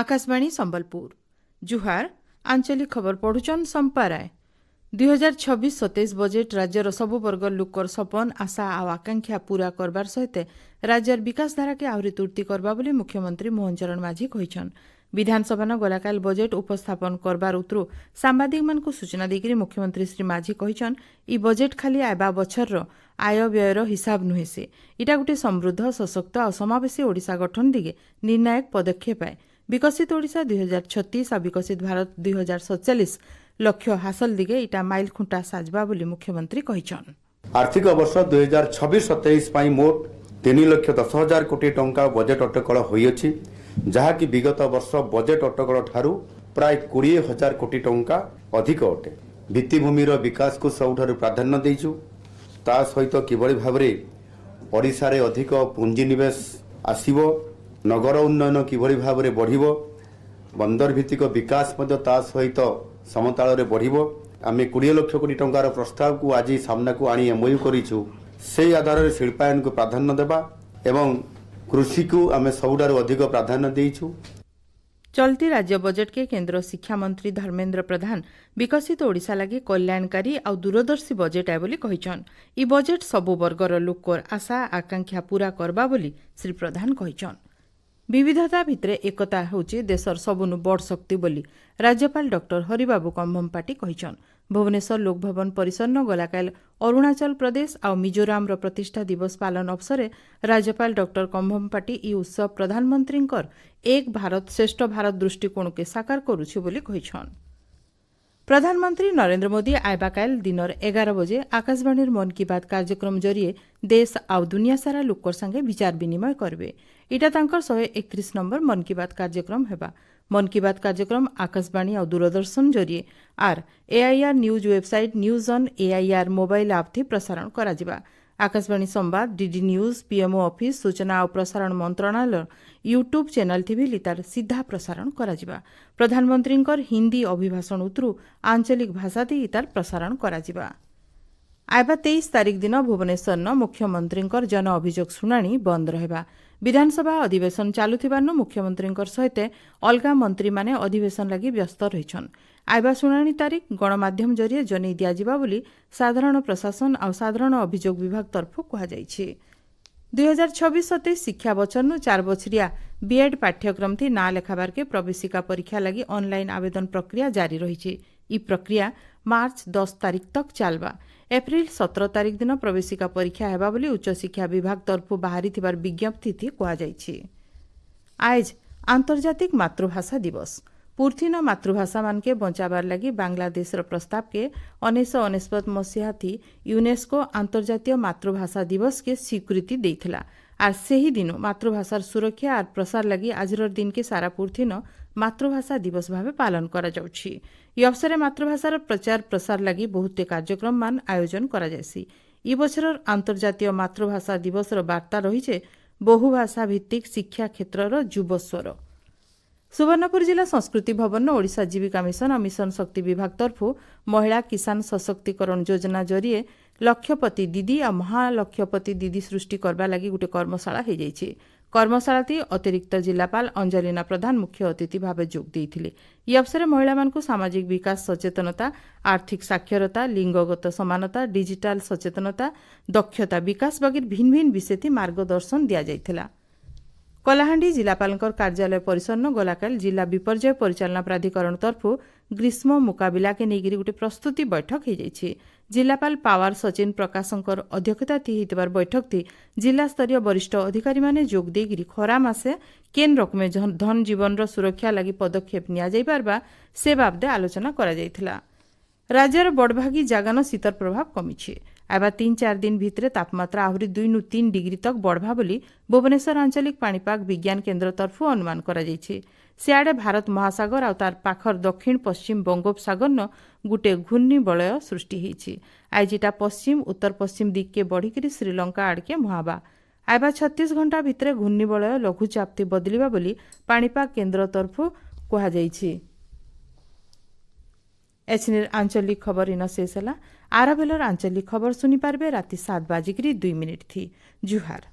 आकाशवाणी संबलपुर जुहार आंचलिक खबर पढ़ुचन संपा राय 2026-27 बजेट राज्यर सबु वर्ग लोकर सपन आशा आ आकांक्षा पूरा करबार सहित राज्यर विकास धारा के आहरी तुर्ती करबा बोली मुख्यमंत्री मोहन चरण माझी कहिछन। विधानसभा गलाकाल बजेट उपस्थापन करबार उतरु सांबादिक मानकु सूचना देकरी मुख्यमंत्री श्री माझी कहिछन ई बजेट खाली आयबा बछर आय व्ययर हिसाब नुहे से इटा गोटे समृद्ध सशक्त और समावेशी ओडिशा गठन दिगे निर्णायक पदक्षेप है। विकसित ओडिशा 2036 और विकसित भारत 2047 लक्ष्य हासिल दिगे इटा माइल खुंटा साजबा बोली मुख्यमंत्री कहिछन। आर्थिक वर्ष 2026-27 पाई मोट 3,10,000 कोटी टंका बजेट अटकल होइछि, जहा कि विगत वर्ष बजेट अटकल ठारू प्राय 20,000 कोटी टंका अधिक अटे। भित्तिभूमिर विकास को सबुठारु प्राधान्य देइछु, ता सहित किभଳି भाबरे ओडिशा रे अधिक पुंजीनिवेश आसीबो, नगर उन्नयन किभଳି भाबरे बढ़िबो, बंदर भित्तिक विकास मध्य ता सहित समताल रे बढ़िबो। आमे 20 लाख कोटी टंकार प्रस्ताव को आज सामना को आनी एमओयू करिछु। से आधार रे शिल्पायन को प्राधान्य देबा एवं कृषि को आमे सबुठारु अधिक प्राधान्य देइछु। चलती राज्य बजेट के केंद्र शिक्षा मंत्री धर्मेंद्र प्रधान विकसित ओडिशा लगी कल्याणकारी और दूरदर्शी बजेट है बोली कहिछन। ई बजेट सबु वर्गर लोकर आशा आकांक्षा पूरा करबा बोली श्री प्रधान कहिछन। विविधता भितरे एकता होउछि देशर सबुनु बड़ शक्ति बोली राज्यपाल डॉक्टर हरिबाबू कंभमपाटी कहिछन। भुवनेश्वर लोकभवन परिसर गलाकाल अरुणाचल प्रदेश और मिजोराम प्रतिष्ठा दिवस पालन अवसर राज्यपाल डॉक्टर कंभमपाटी ई उत्सव प्रधानमंत्री एक भारत श्रेष्ठ भारत दृष्टिकोण के साकार करुछि बोली कहिछन। प्रधानमंत्री नरेंद्र मोदी आयबाकाल दिनर 11 बजे आकाशवाणी मन की बात कार्यक्रम जरिए देश आउ दुनिया सारा लोकर संगे विचार विनिमय करबे। इटा तांकर 131 नंबर मन की बात कार्यक्रम हेबा। मन की बात कार्यक्रम आकाशवाणी और दूरदर्शन जरिए आर AIR news website news on AIR mobile app थी प्रसारण करा जिबा। आकाशवाणी संवाद डीडी न्यूज पीएमओ ऑफिस सूचना और प्रसारण मंत्रणालय यूट्यूब चैनल थी भी तार सीधा प्रसारण करा जिबा। प्रधानमंत्री हिंदी अभिभाषण उतरु आंचलिक भाषा थी तार प्रसारण करा जिबा। आयबा 23 तारिख दिन भुवनेश्वर मुख्यमंत्री जन अभियोग शुणाणी बंद रहबा। विधानसभा अधिवेशन चालुथिबारनु मुख्यमंत्री सहित अलगा मंत्री माने अधिवेशन लगी व्यस्त रहिछन। आयबा शुणाणी तारिख गणमाध्यम जरिए जनै दियाजिबा बोली साधारण प्रशासन और साधारण अभियोग विभाग तरफु कहा जाइछि। 2026-27 शिक्षा बछरनु 4 बछरिया बीएड पाठ्यक्रम थी ना लेखाबार के प्रवेशिका परीक्षा लगी ऑनलाइन आवेदन प्रक्रिया जारी रही। ई प्रक्रिया मार्च 10 तारिख तक चलबा। एप्रिल 17 तारिख दिन प्रवेशिका परीक्षा हेबा बोली उच्च शिक्षा विभाग तरफु बाहरी थिबार विज्ञप्ति थी कहा जाइछि। आज आंतर्जातिक मातृभाषा दिवस। पूर्थिन मातृभाषा मान के बचाबार लगी बांग्लादेश प्रस्ताव के 1999 मसीहा थी यूनेस्को अंतर्जातीय मातृभाषा दिवस के स्वीकृति देइथिला। आर सेही दिन मातृभाषार सुरक्षा और प्रसार लगी आजर दिन के सारा पूर्थिन मातृभाषा दिवस भावे पालन करा जाउछि। ई अवसर मातृभाषार प्रचार प्रसार लगी बहुत कार्यक्रम मान आयोजन करा जायसी। ई बछर अंतर्जातीय मातृभाषा दिवस वार्ता रही बहुभाषा भित्तिक शिक्षा क्षेत्रर युवस्वर। सुवर्णपुर जिला संस्कृति भवन ओडिशा जीविका मिशन और मिशन शक्ति विभाग तरफु महिला किसान सशक्तिकरण योजना जरिए लक्षपति दीदी और महालक्षपति दीदी सृष्टि करबा लगी गोटे कर्मशाला हो जाइए। कर्मशाला अतिरिक्त जिलापाल अंजलिना प्रधान मुख्य अतिथि भाव जोग देइथिले। ई अवसर महिला मानकु सामाजिक विकास सचेतनता आर्थिक साक्षरता लिंगगत समानता डिजिटाल सचेतनता दक्षता विकास वगैरह भिन्न भिन्न विषय थी मार्गदर्शन दिया जाइथिला। कलाहांडी जिलापाल कार्यालय परिसर गलाकाल जिला विपर्यय परिचालना प्राधिकरण तरफु ग्रीष्म मुकाबिला के नेगिरी गोटे प्रस्तुति बैठक हो जाइए। जिलापाल पावर सचिन प्रकाशंकर अध्यक्षता होइतिबार बैठक थी जिला स्तरीय वरिष्ठ अधिकारी माने जोग देगिरी खरा मासे केन रकमे धन जीवन सुरक्षा लगी पदक्षेप निया जाई पारबा से बाबदे आलोचना करा जाइथिला। राज्यर बड़भागी जागान शीतर प्रभाव कमिछि। आबा 3-4 दिन भितरे तापमात्रा आहरी 2-3 डिग्री तक बढ़वा बोली भुवनेश्वर आंचलिक पाणीपाग विज्ञान केन्द्र तरफु अनुमान करा जाइछि। सियाडे भारत महासागर और तार पाखर दक्षिण पश्चिम बंगोपसागर न गुटे घूर्णिबलय सृष्टि होइछि। आइजिटा पश्चिम उत्तर पश्चिम दिग के बढ़िकरी श्रीलंका आड़के मुहाबा। आयबा 36 घंटा भितरे घूर्णिबलय लघुचाप थी बदलिबा बोली पाणीपाग केन्द्र तरफु कहा जाइछि। एचनिर आंचलिक खबर इन शेष है। आरबेलर आंचलिक खबर सुनी पारबे राति 7:02 थी। जुहार।